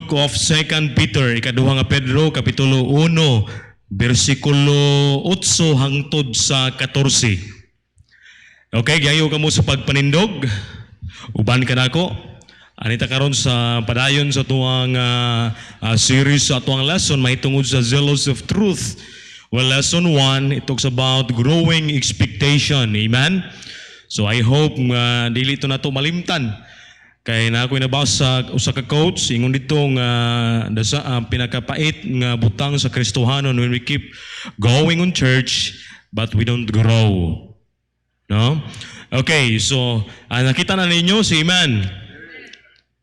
book of 2 Peter, ikaduha nga Pedro, kapitulo 1, versikulo 8 hangtod sa 14. Okay, gayo ka mo sa pagpanindog. Uban ka nako. Anita karon sa padayon sa tuwang series sa tuwang lesson mahitungod sa zealous of truth. Well, lesson 1, it talks about growing expectation. Amen? So I hope dili ito na ito malimtan. Kaya na ako'y nabasa usa ka quotes, ingon dito nga pinakapait nga butang sa Kristohanon when we keep going on church but we don't grow. No? Okay, so nakita na ninyo si Iman.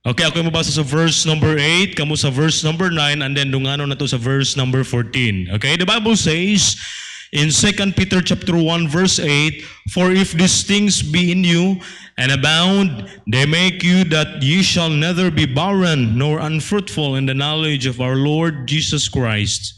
Okay, ako yung mabasa sa verse number 8, kamo sa verse number 9, and then dungano na to sa verse number 14. Okay, the Bible says in 2 Peter chapter 1 verse 8, "For if these things be in you and abound, they make you that ye shall neither be barren nor unfruitful in the knowledge of our Lord Jesus Christ."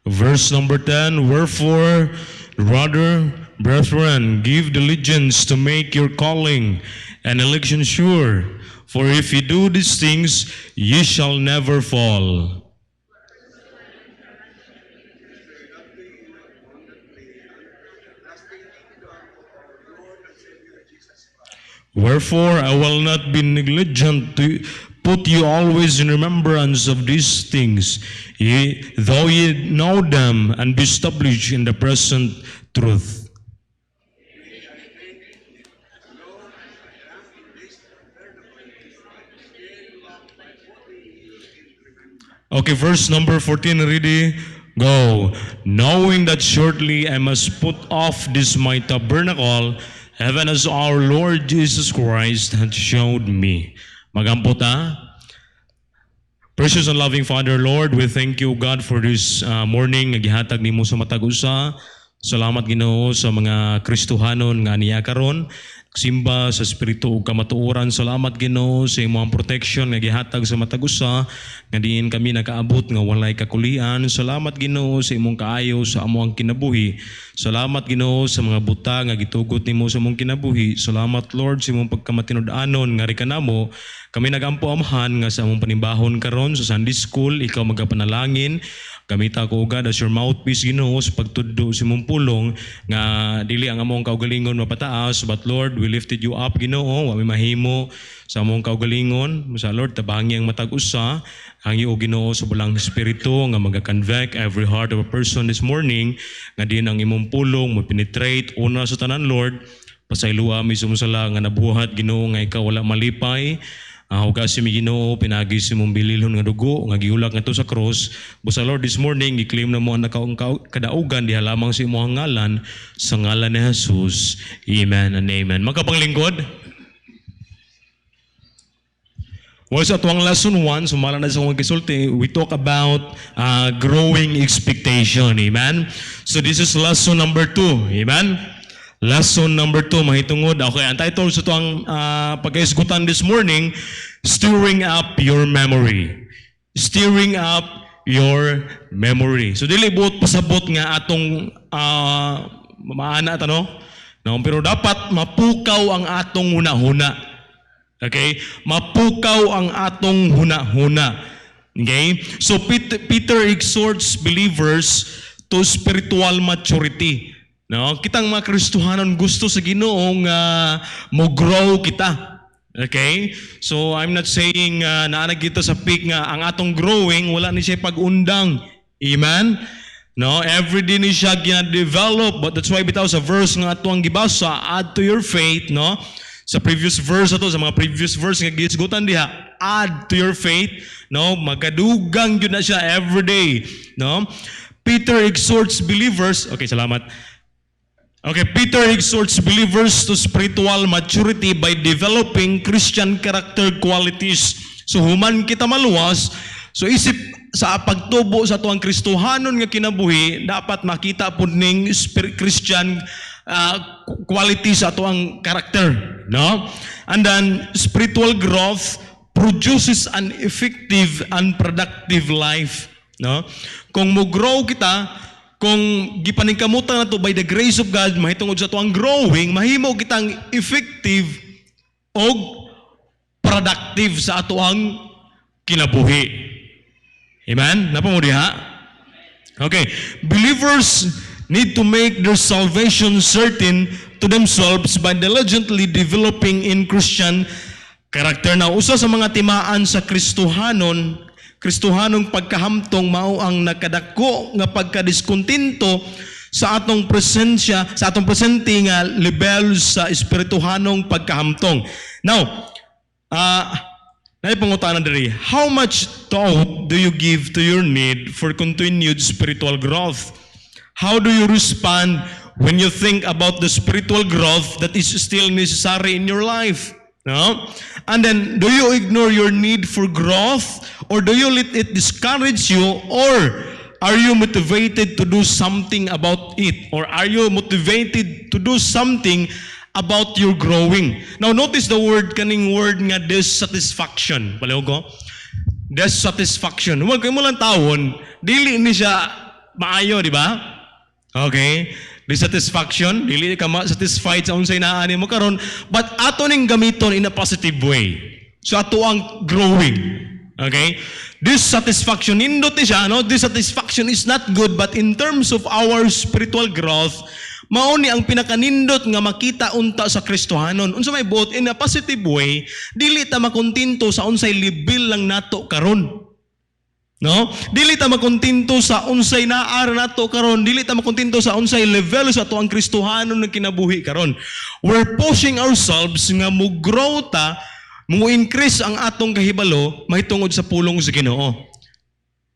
Verse number 10, "Wherefore, rather, brethren, give diligence to make your calling and election sure. For if ye do these things, ye shall never fall." "Wherefore, I will not be negligent to put you always in remembrance of these things, though ye know them and be established in the present truth." Okay, verse number 14, ready? Go. "Knowing that shortly I must put off this my tabernacle, even as our Lord Jesus Christ hath showed me." Magampot ha? Precious and loving Father, Lord, we thank you, God, for this morning. Nagihatag nimo sa matag usa. Salamat, Ginoo, sa mga Kristohanon nga niya karon. Simba sa espiritu ug kamatuoran. Salamat, Ginoo, sa imong protection nga gihatag sa matag usa nga diin kami nakaabot nga walay kakulian. Salamat, Ginoo, sa imong kaayo sa among kinabuhi. Salamat, Ginoo, sa mga buta nga gitugot nimo sa among kinabuhi. Salamat, Lord, sa imong pagkamatinud-anon nga rikanamo. Kami nagampo amahan nga sa among panimbahon karon sa Sunday School, ikaw magapanalangin. Gamita ko God as your mouthpiece, Ginoo, sa pagtudlo sa imong pulong nga dili ang among kaugalingon mapataas, but Lord, we lifted you up, Ginoo, wa mi mahimo sa among kaugalingon. Sa Lord, tabangi ang matag usa, ang iyo, Ginoo, sa bulang espiritu nga magaconvict every heart of a person this morning nga din ang imong pulong mo penetrate una sa tanan, Lord. Pasaylua mi sumusala nga nabuhat, Ginoo, nga ikaw wala malipay. Hugas mi, Ginoo, pinagi si mong bililhon nga dugo nga giulak ngadto sa cross. Busa Lord, this morning i-claim na mo ang kadaugan diha lamang sa imong ngalan, sa ngalan ni Jesus. Amen and amen. Magkapanglingkod. Well, sa tuwang lesson 1, sumala na sa akong kisulti, we talk about growing expectation. Amen. So this is lesson number 2. Amen. Lesson number 2, mahitungod. Okay, ang title sa itong pagkaisgutan this morning, Stirring Up Your Memory. Stirring up your memory. So, dili buot pasabot nga atong maana no? No, pero dapat mapukaw ang atong huna-huna. Okay? Mapukaw ang atong huna-huna. Okay? So, Peter exhorts believers to spiritual maturity. No, kitang mga Kristohanon gusto sa Ginoo nga mo grow kita. Okay? So I'm not saying naanag kita sa peak nga ang atong growing wala ni siya pag-undang. Amen? No, every day ni siya gina-develop, but that's why bitaw sa verse nga atong gibasa, add to your faith, no? Sa previous verse ato, sa mga previous verse nga gisgutan diha, add to your faith, no? Magadugang gyud na siya every day, no? Peter exhorts believers, okay, salamat. Okay, Peter exhorts believers to spiritual maturity by developing Christian character qualities. So human kita maluwas, so isip sa pagtubo sa tuang Kristohanon nga kinabuhi, dapat makita pud ning Christian qualities sa tuang character, no? And then spiritual growth produces an effective and productive life, no? Kung mo grow kita, kung gipaningkamutan na to by the grace of God, mahitungod sa to ang growing, mahimo kitang effective o productive sa ato ang kinabuhi. Amen? Napamo diha? Okay. Believers need to make their salvation certain to themselves by diligently developing in Christian character. Now, usa sa mga timaan sa Kristohanong pagkahamtong mao ang nakadako nga pagkadiskontinto sa atong presensya, sa atong presente nga level sa espirituhanong pagkahamtong. Now, naipangutana diri, how much thought do you give to your need for continued spiritual growth? How do you respond when you think about the spiritual growth that is still necessary in your life? No? And then, do you ignore your need for growth? Or do you let it discourage you? Or are you motivated to do something about it? Or are you motivated to do something about your growing? Now, notice the kaning word nga dissatisfaction. Palaw ko? Dissatisfaction. Huwag kayo mo lang tawon, dili ni siya maayo, di ba? Okay? Dissatisfaction, dili ka ma-satisfied sa unsay naa nimo karon, but ato ning gamiton in a positive way. So ato ang growing. Okay? Dissatisfaction, nindot siya, no? Dissatisfaction is not good, but in terms of our spiritual growth, mao ni ang pinakanindot nga makita unta sa Kristohanon. Unsa may buot in a positive way, dili ta makontinto sa unsay level lang nato karon. No? Dili ta makontinto sa unsay naar nato karon, dili ta makontinto sa unsay level sa ato ang Kristohanon nga kinabuhi karon. We're pushing ourselves nga mo-grow ta, mo-increase ang atong kahibalo mahitungod sa pulong sa Ginoo.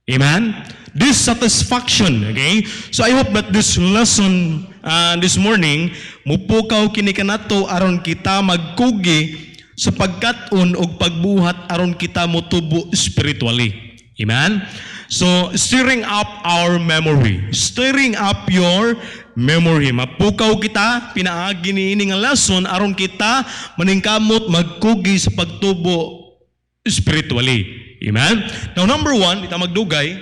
Amen? Dissatisfaction, okay? So I hope that this lesson this morning mupukaw kini kanato aron kita magkugi sa pagkat-on og pagbuhat aron kita motubo spiritually. Amen? So, stirring up our memory. Stirring up your memory. Mapukaw kita, pinaagi ni ini nga lesson, aron kita maningkamot magkugi sa pagtubo spiritually. Amen? Now, number one, ita magdugay.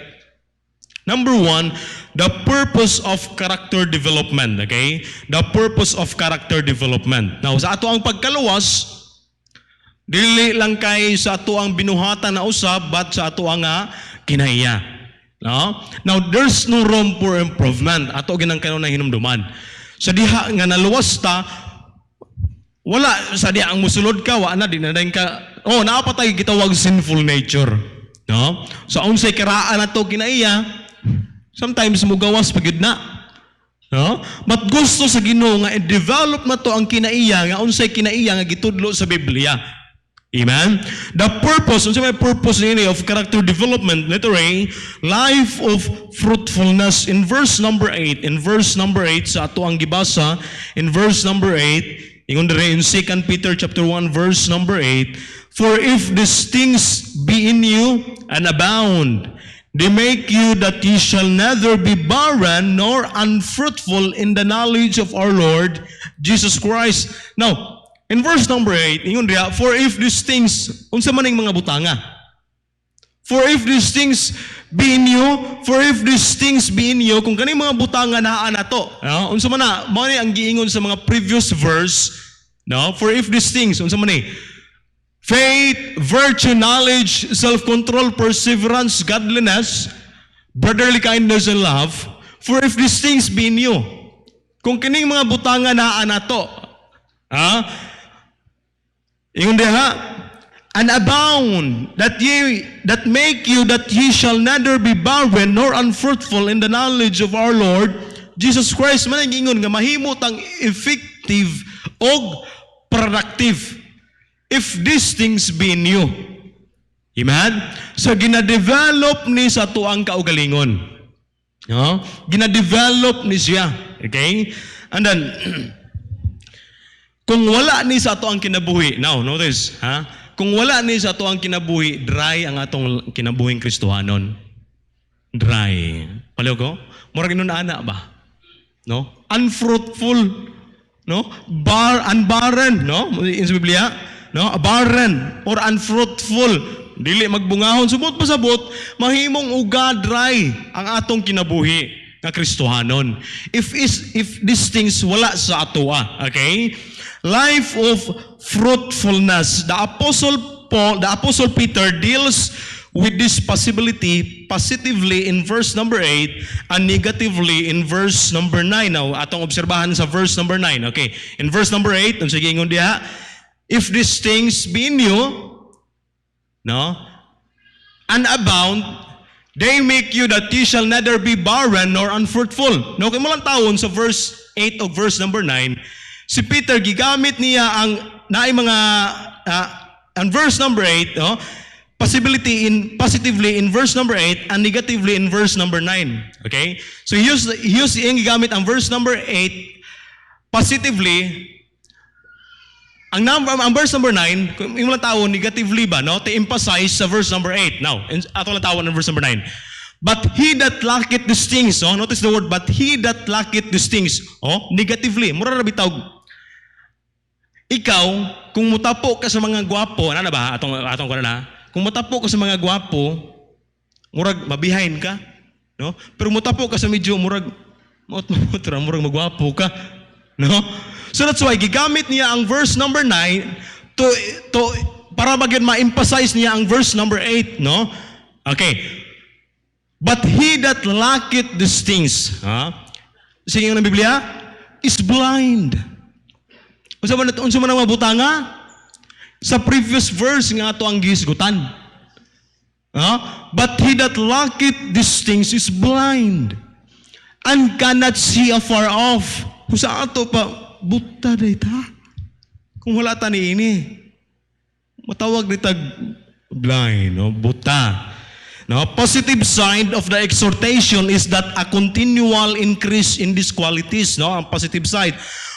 Number one, the purpose of character development. Okay? The purpose of character development. Now, sa ato ang pagkaluwas, dili lang kay sa ato ang binuhatan na usab, but sa ato ang kinaiya. No? Now, there's no room for improvement. Ato ginang kanunay hinumduman. Sa diha nga naluwas ta, wala sa diha ang musulod ka, wa na dinadayon ka. Oh, naapatay gitawag sinful nature. No? Sa unsay kiraan ato kinaiya, sometimes mugawas pagid na. No? But gusto sa Ginoo nga i-develop na to ang kinaiya nga unsay kinaiya nga gitudlo sa Biblia. Amen? The purpose, unsay may purpose nini of character development, letter A, life of fruitfulness. In verse number 8, sa ato ang gibasa, in verse number 8, ingon dire in 2 Peter chapter 1 verse number 8, for if these things be in you and abound, they make you that ye shall neither be barren nor unfruitful in the knowledge of our Lord Jesus Christ. Now, in verse number 8, ingon diha, for if these things, unsa man ning mga butanga? For if these things be in you, kung kaning mga butanga naa nato, no? Unsa man na, mao ni ang giingon sa mga previous verse, no? For if these things, unsa man ni? Faith, virtue, knowledge, self-control, perseverance, godliness, brotherly kindness and love, for if these things be in you, kung kining mga butanga naa nato, ingon diha, and abound, that make you that ye shall neither be barren nor unfruitful in the knowledge of our Lord Jesus Christ. Man ang ingon nga mahimot ang effective og productive if these things be in you. Amen? So gina-develop ni sa tuang kaugalingon. No? Gina-develop ni siya. Okay? And then kung wala ni sa ato ang kinabuhi, now, notice, kung wala ni sa ato ang kinabuhi, dry ang atong kinabuhing Kristohanon. Dry. Palaw ko? Murag nun ana ba? No? Unfruitful. No? Unbarren. No? In sa Biblia? No? Barren or unfruitful. Dili magbungahon. Subot pasabot, mahimong uga dry ang atong kinabuhi. nga Kristohanon. If these things wala sa atoa, okay? Life of fruitfulness. The Apostle Peter deals with this possibility positively in verse number 8 and negatively in verse number 9. Now, atong obserbahan sa verse number 9. Okay. In verse number 8, ang sige ingon diha, if these things be in you, no, and abound, they make you that ye shall neither be barren nor unfruitful. No, kay mo lang tawon sa verse 8 o verse number 9, si Peter gigamit niya ang naay mga and verse number 8, no, positively in verse number 8 and negatively in verse number 9. Okay? So he used yung gigamit ang verse number 8 positively. Ang verse number 9, kung yung lang tawon, negatively ba, no? To emphasize sa verse number 8. Now, ato lang tawon ng verse number 9. But he that lacketh these things, oh, notice the word, but he that lacketh these things, oh, negatively. Mura na bitaw. Ikaw, kung mutapo ka sa mga gwapo, ano na ba? Atong ko na. Kung mutapo ka sa mga gwapo, murag mabihain ka, no? Pero mutapo ka sa medyo murag magwapo ka, no? So that's why gigamit niya ang verse number 9 to para bagyan ma-emphasize niya ang verse number 8, no? Okay. But he that lacketh these things, sige ng Biblia, is blind. Unsa man ang mabutanga? Sa previous verse nga ato ang gisgutan. But he that lacketh these things is blind and cannot see afar off. Kung sa ato pa buta dayta. Kung wala ta ni ini, matawag dayta blind, no? Buta. No, positive side of the exhortation is that a continual increase in these qualities, no? Ang positive side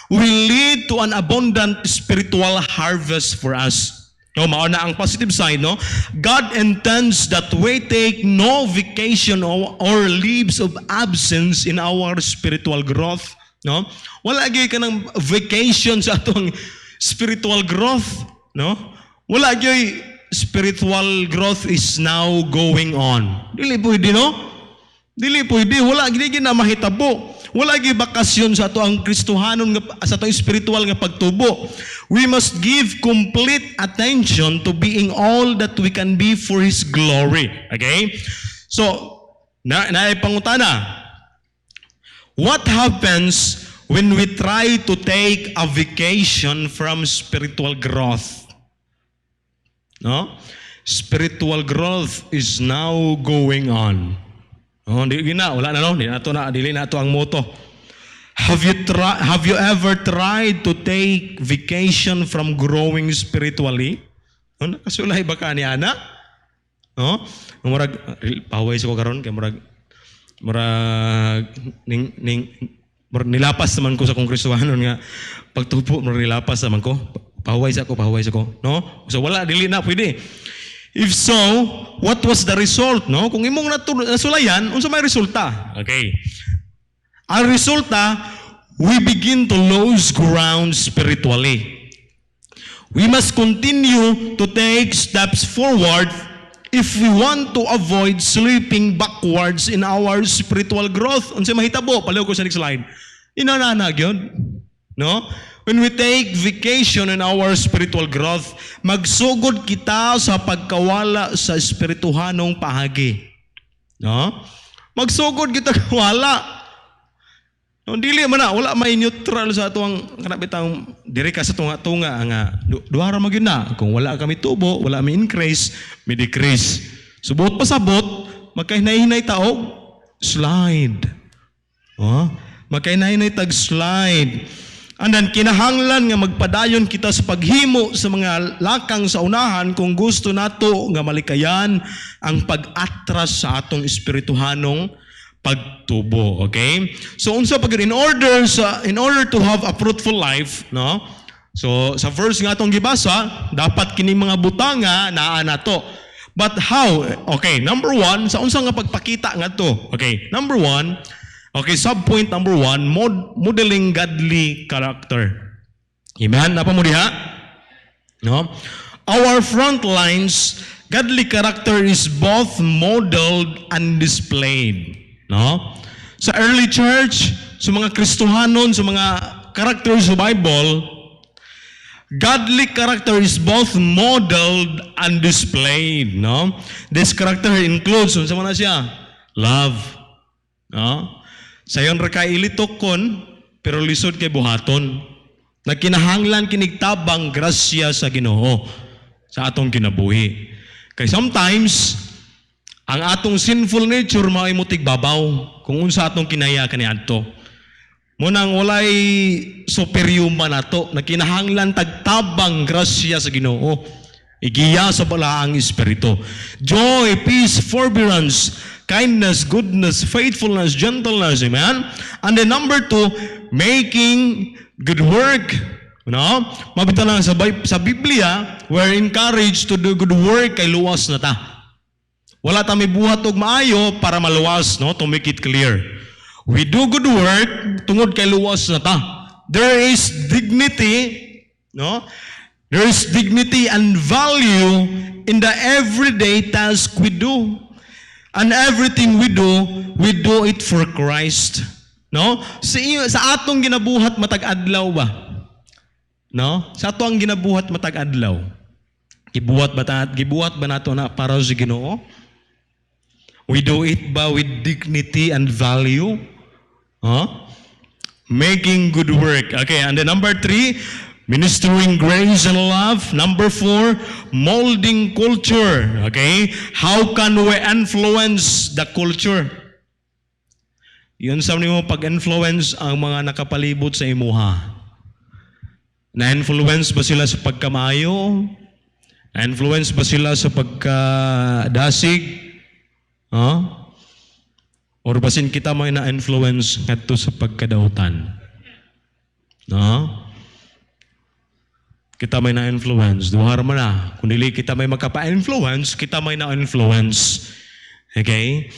will lead to an abundant spiritual harvest for us. No, mao na ang positive side, no? God intends that we take no vacation or leaves of absence in our spiritual growth. No? Wala gyud ka ng vacation sa atong spiritual growth, no? Wala gyud spiritual growth is now going on. Dili pwede, no? Dili pwede, wala gyud na mahitabo. Wala gyud bakasyon sa ato ang Kristohanon nga sa atong spiritual nga pagtubo. We must give complete attention to being all that we can be for His glory. Okay? So, pangutana. What happens when we try to take a vacation from spiritual growth? No? Spiritual growth is now going on. Oh, dili na, wala na, no? Dili na to ang motto. Have you ever tried to take vacation from growing spiritually? Ano kasulay ba ka ni ana? No? Murag paway sa ko karon kay murag nilapas naman ko sa kong Kristohanon nga pagtupo nilapas naman ko. Pahuway sa ko, no? So wala dili na pwede. If so, what was the result, no? Kung imong nasulayan, unsa may resulta? Okay. Ang resulta, we begin to lose ground spiritually. We must continue to take steps forward if we want to avoid slipping backwards in our spiritual growth. Unsa mahitabo? Paliw ko sa next slide. Inanana gyud, no? When we take vacation in our spiritual growth, magsugod kita sa pagkawala sa espirituhanong pahagi. No? Magsugod kita kawala. No, dili man na, wala may neutral sa atong kanabitang diri ka sa tunga-tunga nga duha ra magyud na. Kung wala kami tubo, wala may increase, may decrease. Subot pasabot, magkahinay-hinay taog, slide. Magkahinay-hinay tag slide. And then kinahanglan nga magpadayon kita sa paghimo sa mga lakang sa unahan kung gusto nato nga malikayan ang pag-atras sa atong espirituhanong pagtubo, okay? So unsa pag in order to have a fruitful life, no? So sa verse nga atong gibasa, dapat kining mga butanga naa nato. But how? Okay, number 1, sa unsa nga pagpakita nga to? Okay, number 1, okay, subpoint number 1, modeling godly character. Amen? Napa mo diha? No? Our front lines, godly character is both modeled and displayed. No? Sa early church, sa mga Kristohanon, sa mga characters sa Bible, godly character is both modeled and displayed, no? This character includes, unsa man na siya? Love. No? Sayon ra kay ilitok kon, pero lisod kay buhaton. Nagkinahanglan kinigtabang grasya sa Ginoo sa atong kinabuhi. Kay sometimes, ang atong sinful nature mao imutig babaw kung unsa atong kinaya kaniadto. Munang walay superhuman nato, nagkinahanglan tagtabang grasya sa Ginoo. Igiya sa balaang espiritu. Joy, peace, forbearance, kindness, goodness, faithfulness, gentleness, amen? And then number 2, making good work. No? Mabita lang sa Biblia, we're encouraged to do good work kay luwas na ta. Wala ta may buhat og maayo para maluwas, no? To make it clear. We do good work tungod kay luwas na ta. There is dignity, no? There is dignity and value in the everyday task we do. And everything we do it for Christ. No? Sa atong ginabuhat matag adlaw ba? No? Sa atong ginabuhat matag adlaw. Gibuhat ba nato na para sa Ginoo? We do it ba with dignity and value? Huh? Making good work. Okay, and then number 3, ministering grace and love. Number 4, molding culture. Okay? How can we influence the culture? Yun sa mo pag-influence ang mga nakapalibot sa imuha. Na-influence ba sila sa pagkamayo? Na-influence ba sila sa pagkadasig? Huh? Or basin kita may na-influence ngadto sa pagkadautan? No? Kita may na-influence. Duhar man na. Kung dili kita may makapa-influence, kita may na-influence. Okay?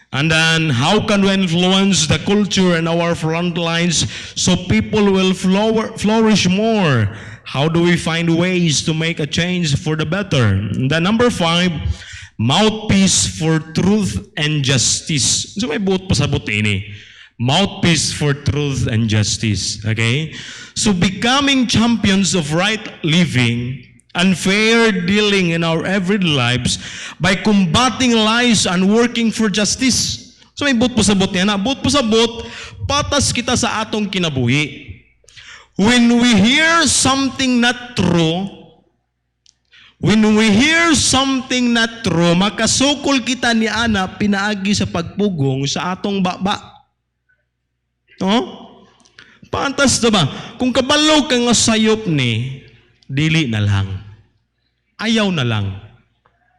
And then, how can we influence the culture in our front lines so people will flourish more? How do we find ways to make a change for the better? And then number 5, mouthpiece for truth and justice. So may buot pasabot ini. Mouthpiece for truth and justice. Okay? So becoming champions of right living and fair dealing in our everyday lives by combating lies and working for justice. So may buot pasabot niya na. Buot pasabot, patas kita sa atong kinabuhi. When we hear something not true, makasukol kita ni ana pinaagi sa pagpugong sa atong baba. No? Pantas na ba? Kung kabalo ka nga sayop ni, dili na lang. Ayaw na lang.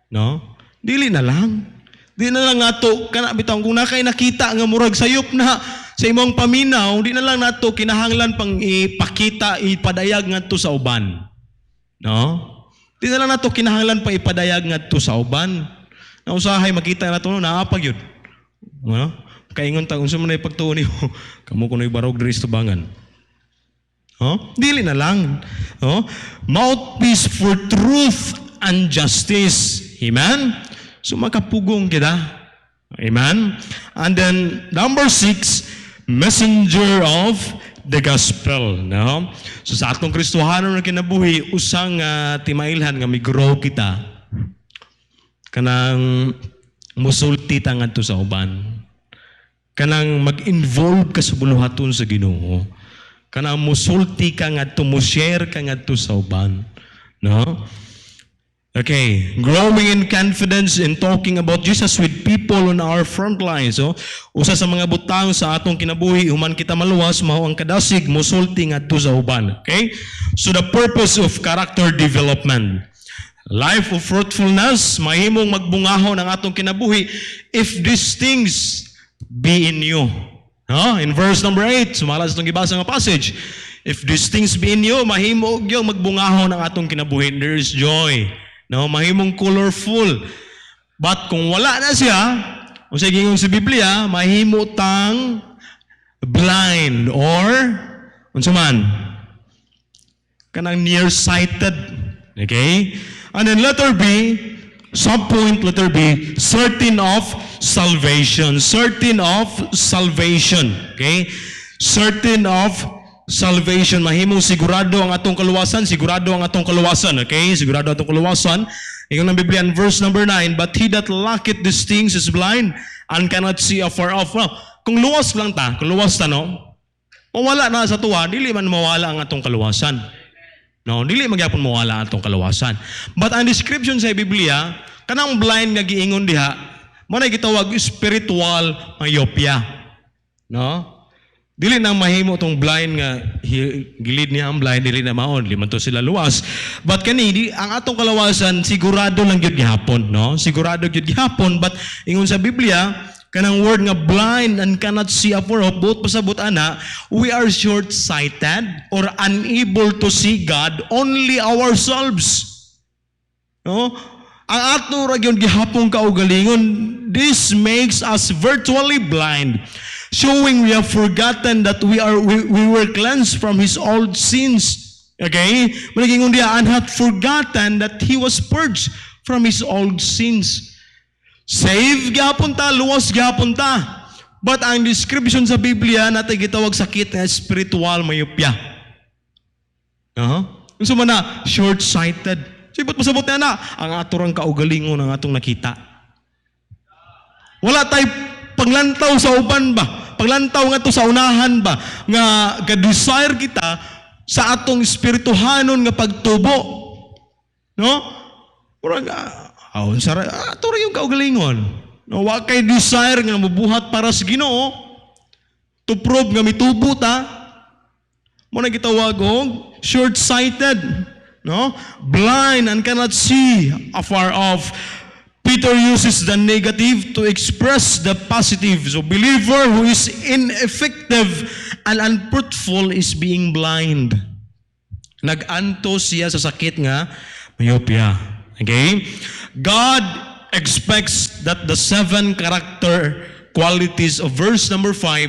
No? Dili na lang. Di na lang nato, bitaw, kung nakay nakita nga murag sayop na sa imong paminaw, di na lang nato kinahanglan pang ipakita, ipadayag ngadto sa uban. No? Di na lang nato kinahanglan pa ipadayag ngadto sa uban. Na usahay makita nato no naapag yun. No? Kaingon ta unsa man ay pagtuon niyo, kamo kunoy barog diri sa tubangan. Dili na lang. Mouthpiece for truth and justice. Amen? So makapugong kita. Amen? And then number 6, messenger of the gospel. No? So sa atong Kristohanon na kinabuhi, usang timailhan nga migrow kita. Kanang musulti ta ngadto sa uban. Kanang mag-involve ka sa buluhaton sa Ginoo. Kanang musulti ka ngadto, mo-share ka ngadto sa uban. No? Okay, growing in confidence in talking about Jesus with people on our front lines. So, usa sa mga butang sa atong kinabuhi, human kita maluwas, mao ang kadasig, musulti ngadto sa uban. Okay? So the purpose of character development. Life of fruitfulness, mahimong magbungahon ang atong kinabuhi if these things be in you. In verse number 8, sumalas itong gibasa nga passage. If these things be in you, mahimo yung magbungahon ang atong kinabuhi. There is joy. No, mahimong colorful. But kung wala na siya, kung sa gingon sa Biblia, mahimo tang blind or unsa man kanang nearsighted. Okay? And then letter B, Subpoint letter B, certain of salvation. Certain of salvation. Okay? Certain of salvation. Mahimong sigurado ang atong kaluwasan. Sigurado ang atong kaluwasan. Okay? Sigurado atong kaluwasan. Ingon ng Biblia in verse number 9, but he that lacketh these things is blind and cannot see afar off. Well, kung luwas lang ta, kung luwas ta, no? Mawala na sa tuwa, dili man mawala ang atong kaluwasan. No, dili magyapon mawala atong kaluwasan. But ang description sa Biblia, kanang blind nga giingon diha, mo na gitawag spiritual myopia. No? Dili nang mahimo tong blind nga gilid niya ang blind, dili na maon, liman to sila luwas. But kani ang atong kaluwasan sigurado lang gyud gihapon, no? Sigurado gyud gihapon, but ingon sa Biblia, kanang word nga blind and cannot see afar off, both pasabot ana, we are short-sighted or unable to see God only ourselves. No? Ang ato ra gyud gihapon kaugalingon, this makes us virtually blind, showing we have forgotten that we were cleansed from his old sins. Okay? Malingon dia, and had forgotten that he was purged from his old sins. Save gyapon ta, luwas gyapon ta. But ang description sa Biblia natay gitawag sakit nga spiritual myopia. Unsa man na short-sighted. Sibot pasabot na ang aturang kaugalingon ang atong nakita. Wala tay paglantaw sa uban ba? Paglantaw nga to sa unahan ba? Nga ga-desire kita sa atong espirituhanon nga pagtubo. No? Murag ato rin yung kaugalingon. No, wa kay desire nga mabuhat para sa Ginoo to prove nga mitubo ta. Mo na gitawag og short-sighted, no? Blind and cannot see afar off. Peter uses the negative to express the positive. So believer who is ineffective and unfruitful is being blind. Nag-anto siya sa sakit nga myopia. Okay? God expects that the 7 character qualities of verse number 5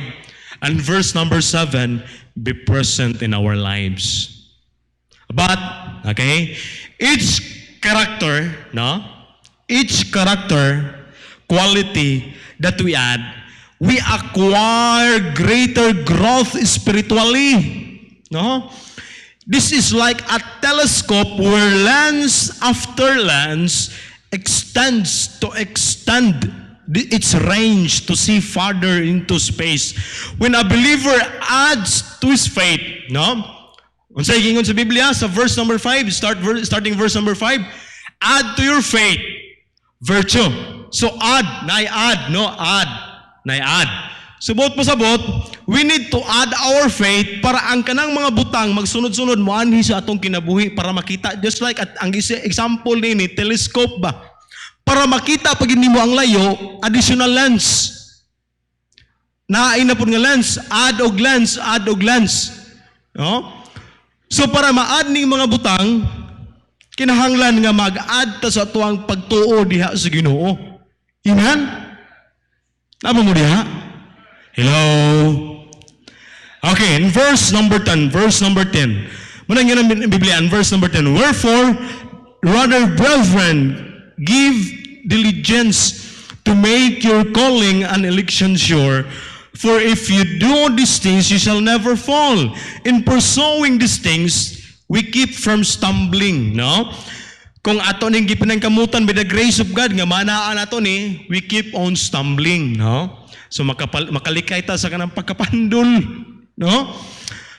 and verse number 7 be present in our lives. But, okay, each character quality that we add, we acquire greater growth spiritually. No? This is like a telescope where lens after lens extends to extend its range to see farther into space. When a believer adds to his faith, no? Unsay gingon sa Biblia sa verse number 5, starting verse number 5, add to your faith virtue. So add, add. Subot po sabot, we need to add our faith para ang kanang mga butang magsunod-sunod mo anhi sa atong kinabuhi para makita. Just like ang example ni telescope ba? Para makita pag hindi mo ang layo, additional lens. Naay na po nga lens, add og lens. No? So para ma-add ning mga butang, kinahanglan nga mag-add ta sa tuwang pagtuo diha sa Ginoo. Amen? Namo mo diha? Hello? Okay, in verse number 10. Muna nga ng Biblia, in verse number 10. Wherefore, rather, brethren, give diligence to make your calling and election sure. For if you do these things, you shall never fall. In pursuing these things, we keep from stumbling. No? Kung ato ning gipinangkamutan by the grace of God, nga manaan ato ni, we keep on stumbling. No? So makalikay ta sa kanang pagkapandol, no?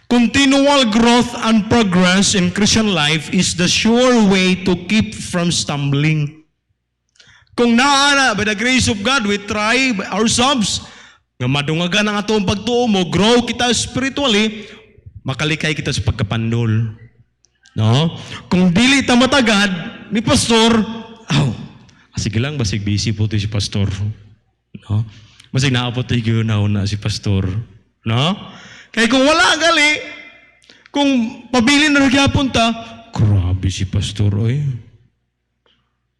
Continual growth and progress in Christian life is the sure way to keep from stumbling. Kung naana by the grace of God, we try ourselves nga madungagan ang atong pagtuo mo, grow kita spiritually, makalikay kita sa pagkapandol. No? Kung dili ta matagad ni pastor, sige lang basig busy po si pastor. No? Masig naapot tayo na si pastor. No? Kaya kung wala gali, kung pabili na nagyapon ta, grabe si pastor, oy.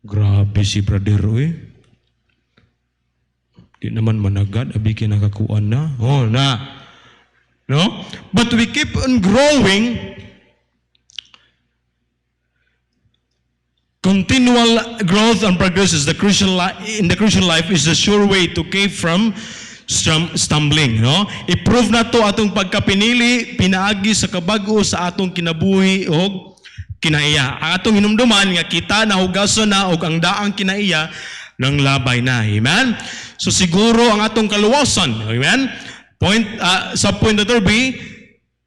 Grabe si brother, oy. Di naman managad, abi kinakakuan na. Oh, na. No? But we keep on growing Continual growth and progress is in the Christian life is the sure way to keep from stumbling. No? I-prove na to atong pagkapinili, pinaagi sa kabago sa atong kinabuhi o kinaiya. Ang atong hinumduman nga kita nahugason na og ang daang kinaiya ng labay na. Amen? So siguro ang atong kaluwasan. Amen? Point letter B,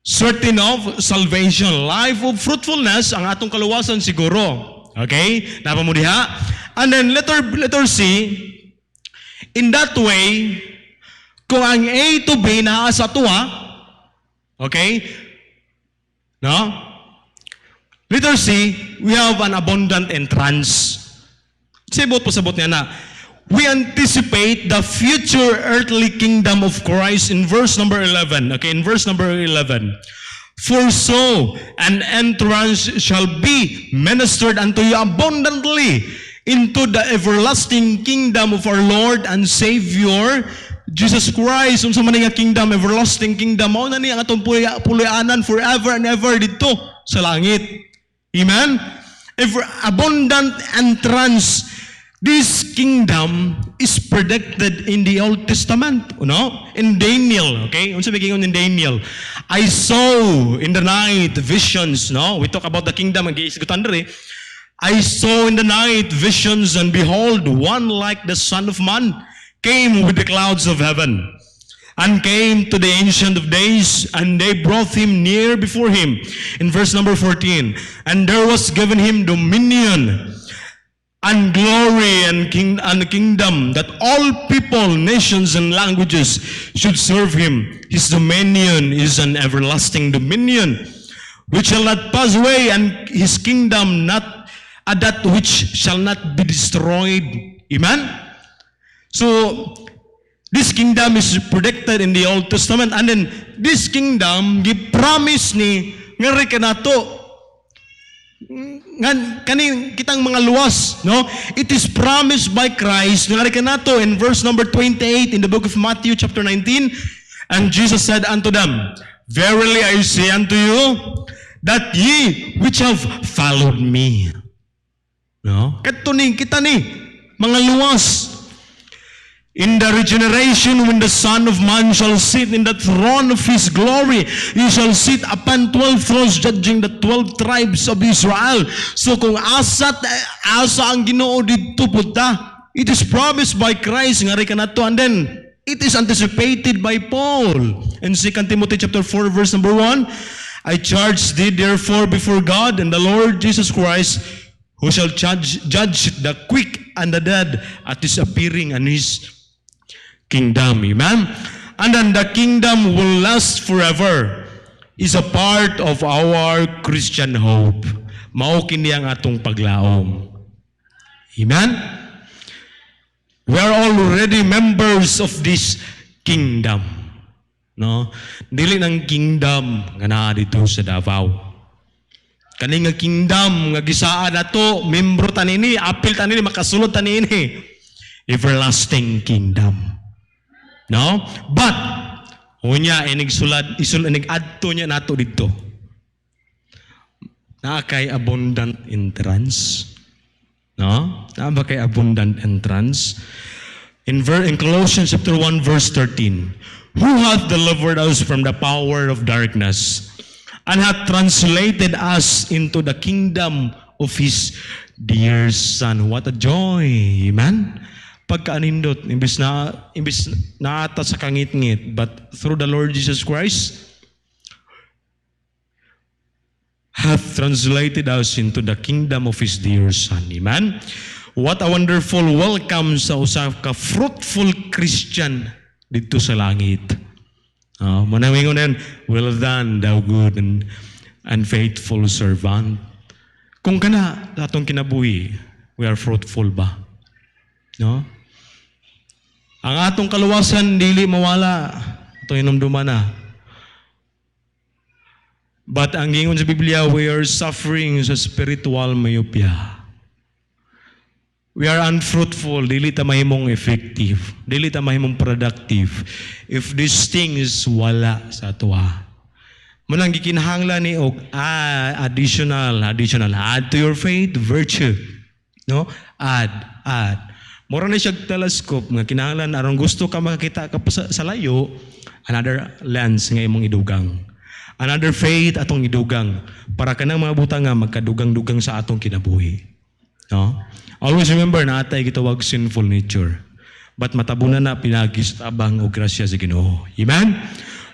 certain of salvation. Life of fruitfulness, ang atong kaluwasan siguro. Okay? Napamudiha? And then letter C, in that way, kung ang A to B naa sa tuwa, okay? No? Letter C, we have an abundant entrance. Sabot niya na. We anticipate the future earthly kingdom of Christ in verse number 11. Okay, in verse number 11. For so an entrance shall be ministered unto you abundantly into the everlasting kingdom of our Lord and Savior Jesus Christ. Unsa man nga kingdom, everlasting kingdom, mao na ni ang atong pulianan forever and ever dito sa langit. Amen? Abundant entrance. This kingdom is predicted in the Old Testament, no? In Daniel, okay? Unsa biging in Daniel? I saw in the night visions, no? We talk about the kingdom and giisgutan diri. I saw in the night visions, and behold, one like the Son of Man came with the clouds of heaven, and came to the Ancient of Days, and they brought him near before him. In verse number 14, and there was given him dominion and glory and kingdom, that all people, nations, and languages should serve him. His dominion is an everlasting dominion, which shall not pass away, and his kingdom not that which shall not be destroyed. Amen? So, this kingdom is predicted in the Old Testament, and then this kingdom, gi-promise ni ngari ka nato, kaning kitang mga luwas, no? It is promised by Christ. Ngari ka nato in verse number 28 in the book of Matthew chapter 19, and Jesus said unto them, verily I say unto you, that ye which have followed me. No? Katuning kita ni mga luwas. In the regeneration, when the Son of Man shall sit in the throne of his glory, he shall sit upon 12 thrones, judging the 12 tribes of Israel. So kung asa ang Ginoo dito punta, it is promised by Christ, ngari ka na to, and then it is anticipated by Paul. In 2 Timothy chapter 4, verse number 1, I charge thee therefore before God and the Lord Jesus Christ, who shall judge the quick and the dead at his appearing and his kingdom. Amen? And then the kingdom will last forever is a part of our Christian hope. Mao kini ang atong paglaom. Amen? We are already members of this kingdom. No? Dili ng kingdom nga naa dito sa Davao. Kani nga kingdom nga gisaan nato, membro tanini, apil tanini, makasulod tanini. Everlasting kingdom. No? But, unya, inig-adto niya nato dito. Kay abundant entrance. No? Ba kay abundant entrance? In Colossians chapter 1, verse 13, who hath delivered us from the power of darkness, and hath translated us into the kingdom of his dear Son. What a joy! Amen? Pagkaanindot, imbis na ata sa kangit-ngit, but through the Lord Jesus Christ, hath translated us into the kingdom of his dear Son. Amen? What a wonderful welcome sa usap ka fruitful Christian dito sa langit. Manawingon yan, well done, thou good and faithful servant. Kung kana, atong kinabuhi, we are fruitful ba? No? Ang atong kaluwasan, dili mawala. Itong inumduman na. But ang gingon sa Biblia, we are suffering sa spiritual myopia. We are unfruitful, dili ta mahimong effective, dili ta mahimong productive. If these things wala sa tuwa. Munang gikinahanglan ni og additional, add to your faith, virtue. No? Add. Mura na siya telescope nga kinahanglan aron gusto ka makakita ka pa sa layo, another lens nga imong idugang. Another faith atong idugang para kanang mga butang nga magkadugang-dugang sa atong kinabuhi. No? Always remember na atay gitawag sinful nature. But matabunan na pinagis tabang o grasya sa Ginoo. Amen?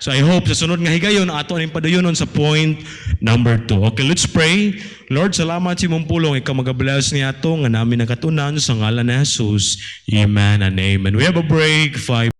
So I hope sa sunod nga higayon ato ning padayonon sa point number 2. Okay, let's pray. Lord, salamat sa imong pulong ikaw magabless ni ato nga namin nakatunan sa ngalan ni Jesus. Amen and amen. We have a break 5